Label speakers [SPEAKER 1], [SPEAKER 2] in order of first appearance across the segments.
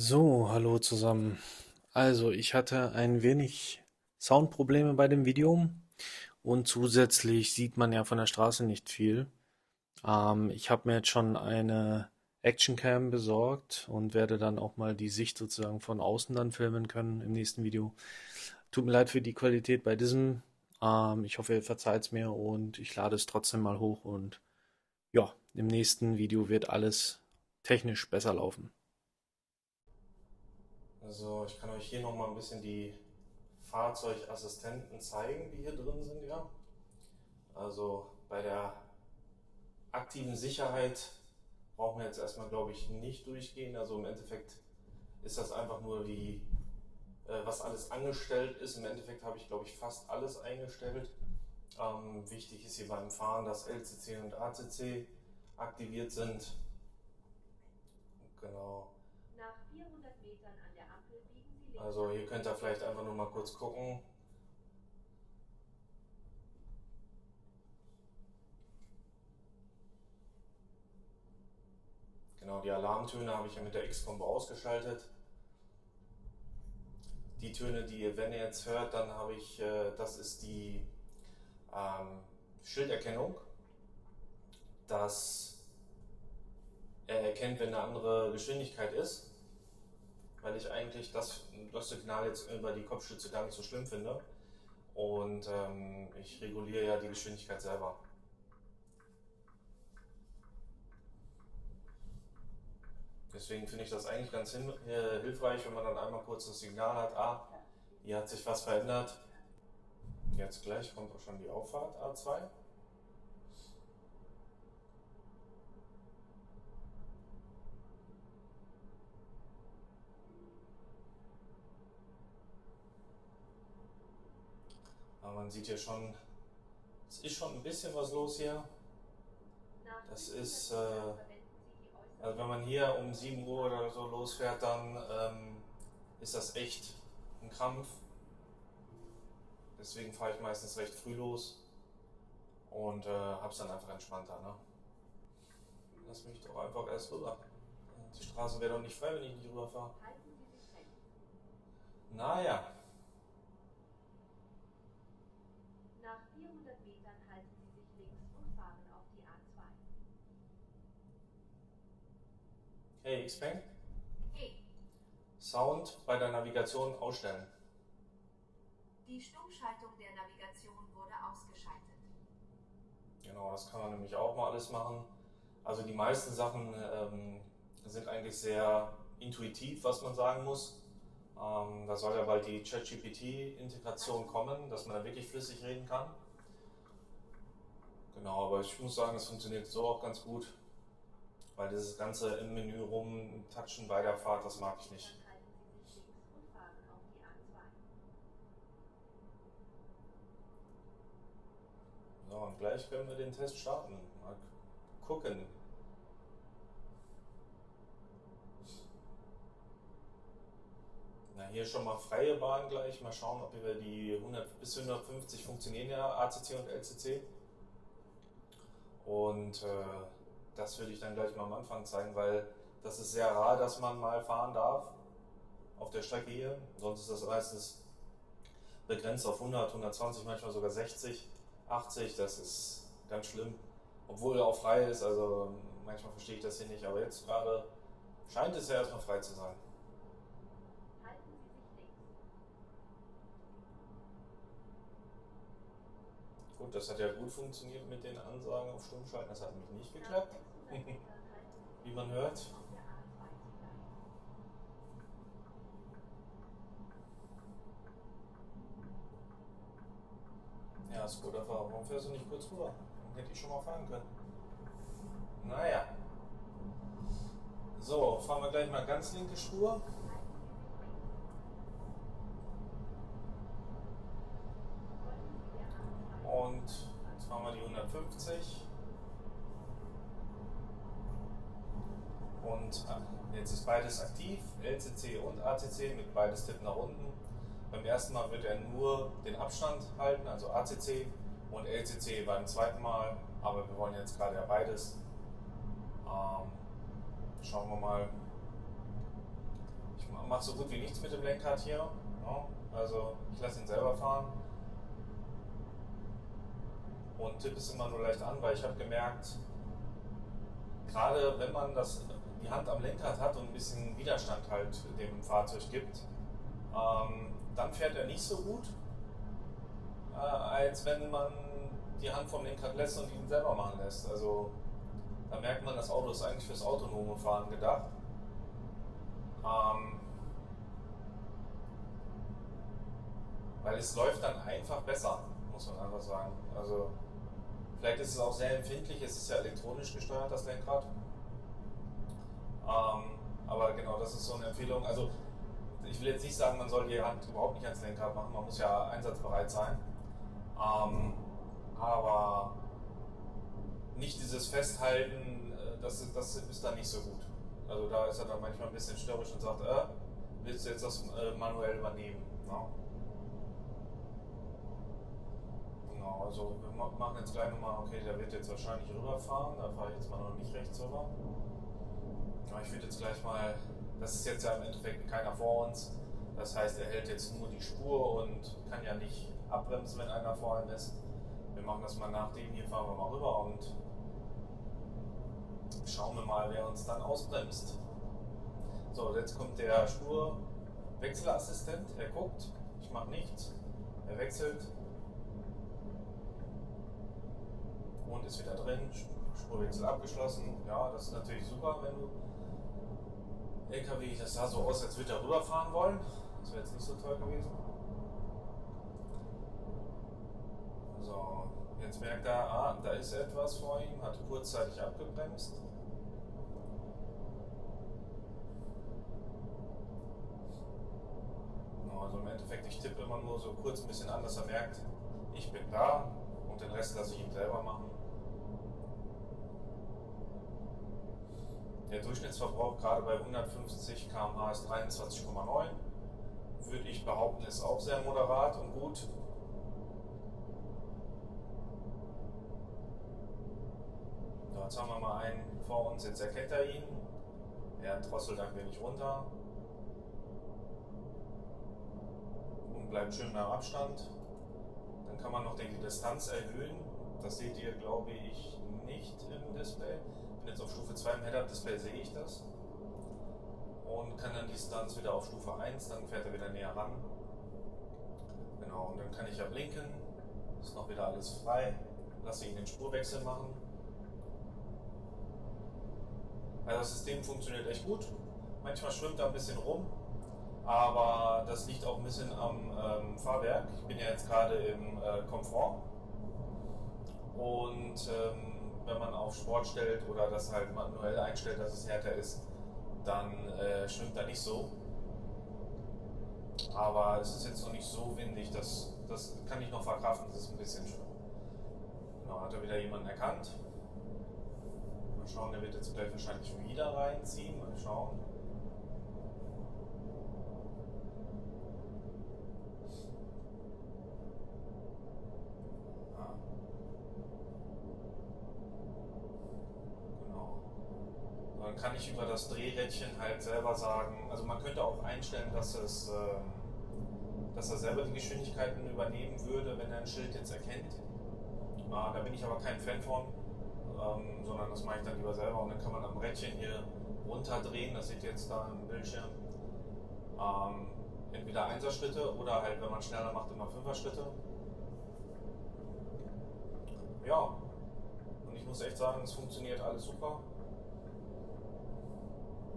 [SPEAKER 1] So, hallo zusammen. Also, ich hatte ein wenig Soundprobleme bei dem Video und zusätzlich sieht man ja von der Straße nicht viel. Ich habe mir jetzt schon eine Actioncam besorgt und werde dann auch mal die Sicht sozusagen von außen dann filmen können im nächsten Video. Tut mir leid für die Qualität bei diesem. Ich hoffe, ihr verzeiht es mir und ich lade es trotzdem mal hoch und ja, im nächsten Video wird alles technisch besser laufen. Also ich kann euch hier noch mal ein bisschen die Fahrzeugassistenten zeigen, die hier drin sind, ja. Also bei der aktiven Sicherheit brauchen wir jetzt erstmal, glaube ich, nicht durchgehen. Also im Endeffekt ist das einfach nur was alles angestellt ist. Im Endeffekt habe ich, glaube ich, fast alles eingestellt. Wichtig ist hier beim Fahren, dass LCC und ACC aktiviert sind. Genau. Nach 400 Metern an der Ampel biegen Sie links. Also hier könnt ihr vielleicht einfach nur mal kurz gucken. Genau, die Alarmtöne habe ich ja mit der X-Combo ausgeschaltet. Die Töne, die wenn ihr jetzt hört, dann habe ich, das ist die ähm, Schilderkennung. Das er erkennt, wenn eine andere Geschwindigkeit ist, weil ich eigentlich das Signal jetzt über die Kopfstütze gar nicht so schlimm finde. Und ich reguliere ja die Geschwindigkeit selber. Deswegen finde ich das eigentlich ganz hilfreich, wenn man dann einmal kurz das Signal hat, hier hat sich was verändert. Jetzt gleich kommt auch schon die Auffahrt A2. Aber man sieht hier schon, es ist schon ein bisschen was los hier. Das ist, also wenn man hier um 7 Uhr oder so losfährt, dann ist das echt ein Krampf. Deswegen fahre ich meistens recht früh los und hab's dann einfach entspannter. Ne? Lass mich doch einfach erst rüber. Die Straße wäre doch nicht frei, wenn ich nicht rüberfahre. Naja. Nach 400 Metern halten Sie sich links und fahren auf die A2. Hey Xpeng,
[SPEAKER 2] Hey,
[SPEAKER 1] Sound bei der Navigation ausstellen.
[SPEAKER 2] die Stummschaltung der Navigation wurde ausgeschaltet.
[SPEAKER 1] Genau, das kann man nämlich auch mal alles machen. Also die meisten Sachen sind eigentlich sehr intuitiv, was man sagen muss. Da soll ja bald die ChatGPT-Integration kommen, dass man da wirklich flüssig reden kann. Genau, aber ich muss sagen, es funktioniert so auch ganz gut, weil dieses ganze im Menü rumtatschen bei der Fahrt, das mag ich nicht. So, und gleich können wir den Test starten. Mal gucken. Na, hier schon mal freie Bahn gleich. Mal schauen, ob wir die 100 bis 150 funktionieren ja, ACC und LCC. Und das würde ich dann gleich mal am Anfang zeigen, weil das ist sehr rar, dass man mal fahren darf auf der Strecke hier. Sonst ist das meistens begrenzt auf 100, 120, manchmal sogar 60, 80. Das ist ganz schlimm. Obwohl er auch frei ist, also manchmal verstehe ich das hier nicht. Aber jetzt gerade scheint es ja erstmal frei zu sein. Gut, das hat ja gut funktioniert mit den Ansagen auf Stummschalten. Das hat nämlich nicht geklappt, wie man hört. Ja, Skoda-Fahrer, warum fährst du nicht kurz rüber? Dann hätte ich schon mal fahren können. Naja. So, fahren wir gleich mal ganz linke Spur. Und jetzt fahren wir die 150. Und jetzt ist beides aktiv, LCC und ACC mit beides Tipp nach unten. Beim ersten Mal wird er nur den Abstand halten, also ACC und LCC beim zweiten Mal, aber wir wollen jetzt gerade ja beides. Schauen wir mal. mache so gut wie nichts mit dem Lenkrad hier. Ja? Also ich lasse ihn selber fahren und tippe es immer nur leicht an, weil ich habe gemerkt, gerade wenn man die Hand am Lenkrad hat und ein bisschen Widerstand halt dem Fahrzeug gibt, dann fährt er nicht so gut, als wenn man die Hand vom Lenkrad lässt und ihn selber machen lässt. Also da merkt man, das Auto ist eigentlich fürs autonome Fahren gedacht. Weil es läuft dann einfach besser, muss man einfach sagen. Also vielleicht ist es auch sehr empfindlich, es ist ja elektronisch gesteuert, das Lenkrad. Aber genau, das ist so eine Empfehlung. Also ich will jetzt nicht sagen, man soll die Hand überhaupt nicht ans Lenkrad machen, man muss ja einsatzbereit sein. Aber nicht dieses Festhalten, das ist dann nicht so gut. Also da ist er dann manchmal ein bisschen störrisch und sagt, willst du jetzt das manuell übernehmen? Ja. Genau, also wir machen jetzt gleich nochmal, okay, der wird jetzt wahrscheinlich rüberfahren, da fahre ich jetzt mal noch nicht rechts rüber. Ja, ich würde jetzt gleich mal, das ist jetzt ja im Endeffekt keiner vor uns, das heißt, er hält jetzt nur die Spur und kann ja nicht abbremsen, wenn einer vor ihm ist. Wir machen das mal nach dem, hier fahren wir mal rüber und schauen wir mal, wer uns dann ausbremst. So, jetzt kommt der Spurwechselassistent, er guckt, ich mache nichts, er wechselt und ist wieder drin, Spurwechsel abgeschlossen. Ja, das ist natürlich super, wenn du LKW, das sah so aus, als würde er rüberfahren wollen. Das wäre jetzt nicht so toll gewesen. So, jetzt merkt er, da ist etwas vor ihm, hat kurzzeitig abgebremst. Also im Endeffekt, ich tippe immer nur so kurz ein bisschen an, dass er merkt, ich bin da und den Rest lasse ich ihm selber machen. Der Durchschnittsverbrauch gerade bei 150 km/h ist 23,9. Würde ich behaupten, ist auch sehr moderat und gut. So, jetzt haben wir mal einen vor uns, jetzt erkennt er ihn. Er drosselt ein wenig runter und bleibt schön beim Abstand. Dann kann man noch die Distanz erhöhen. Das seht ihr, glaube ich, nicht im Display. Ich bin jetzt auf Stufe 2 im Head-Up-Display, sehe ich das. Und kann dann die Distanz wieder auf Stufe 1, dann fährt er wieder näher ran. Genau, und dann kann ich ja blinken. Ist noch wieder alles frei. Lasse ihn den Spurwechsel machen. Also das System funktioniert echt gut. Manchmal schwimmt er ein bisschen rum, aber das liegt auch ein bisschen am Fahrwerk. Ich bin ja jetzt gerade im Komfort und wenn man auf Sport stellt oder das halt manuell einstellt, dass es härter ist, dann schwimmt er nicht so. Aber es ist jetzt noch nicht so windig, das kann ich noch verkraften, das ist ein bisschen schwimmen. Genau, hat er wieder jemanden erkannt. Mal schauen, der wird jetzt gleich wahrscheinlich wieder reinziehen. Mal schauen. Genau. Dann kann ich über das Drehrädchen halt selber sagen, also man könnte auch einstellen, dass er selber die Geschwindigkeiten übernehmen würde, wenn er ein Schild jetzt erkennt. Da bin ich aber kein Fan von, sondern das mache ich dann lieber selber und dann kann man am Rädchen hier runterdrehen, das seht ihr jetzt da im Bildschirm. Entweder 1er Schritte oder halt, wenn man schneller macht, immer 5er Schritte. Ja, und ich muss echt sagen, es funktioniert alles super.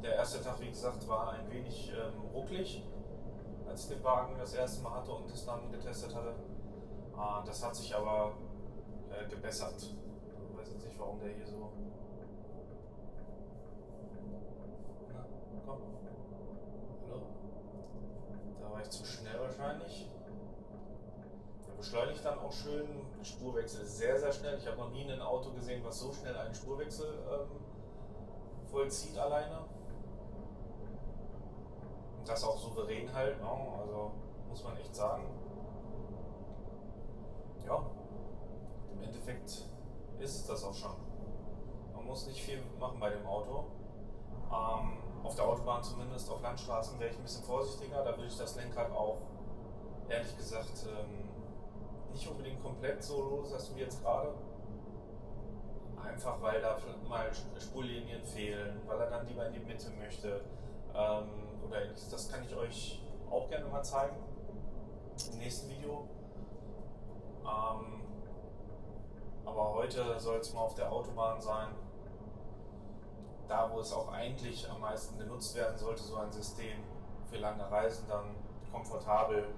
[SPEAKER 1] Der erste Tag, wie gesagt, war ein wenig rucklig, als ich den Wagen das erste Mal hatte und es dann getestet hatte. Das hat sich aber gebessert. Ich weiß jetzt nicht, warum der hier so... Na, komm. Hallo? Da war ich zu schnell wahrscheinlich. Der beschleunigt dann auch schön. Der Spurwechsel ist sehr, sehr schnell. Ich habe noch nie ein Auto gesehen, was so schnell einen Spurwechsel vollzieht alleine. Und das auch souverän halt, ne? Also muss man echt sagen. Ja, im Endeffekt ist es das auch schon. Man muss nicht viel machen bei dem Auto. Auf der Autobahn zumindest, auf Landstraßen wäre ich ein bisschen vorsichtiger. Da würde ich das Lenkrad auch, ehrlich gesagt, nicht unbedingt komplett so loslassen wie jetzt gerade. Einfach weil da mal Spurlinien fehlen, weil er dann lieber in die Mitte möchte. Oder ähnliches. Das kann ich euch auch gerne mal zeigen im nächsten Video. Aber heute soll es mal auf der Autobahn sein. Da, wo es auch eigentlich am meisten genutzt werden sollte, so ein System für lange Reisen dann komfortabel,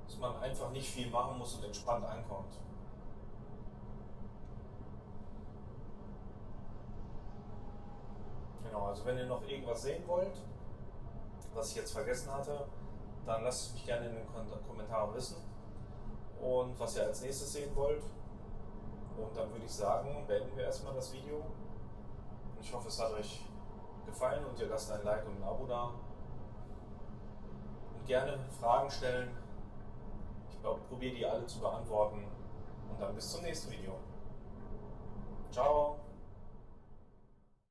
[SPEAKER 1] dass man einfach nicht viel machen muss und entspannt ankommt. Genau, also wenn ihr noch irgendwas sehen wollt, was ich jetzt vergessen hatte, dann lasst es mich gerne in den Kommentaren wissen und was ihr als nächstes sehen wollt. Und dann würde ich sagen, beenden wir erstmal das Video. Und ich hoffe, es hat euch gefallen und ihr lasst ein Like und ein Abo da. Und gerne Fragen stellen. Ich probiere die alle zu beantworten. Und dann bis zum nächsten Video. Ciao!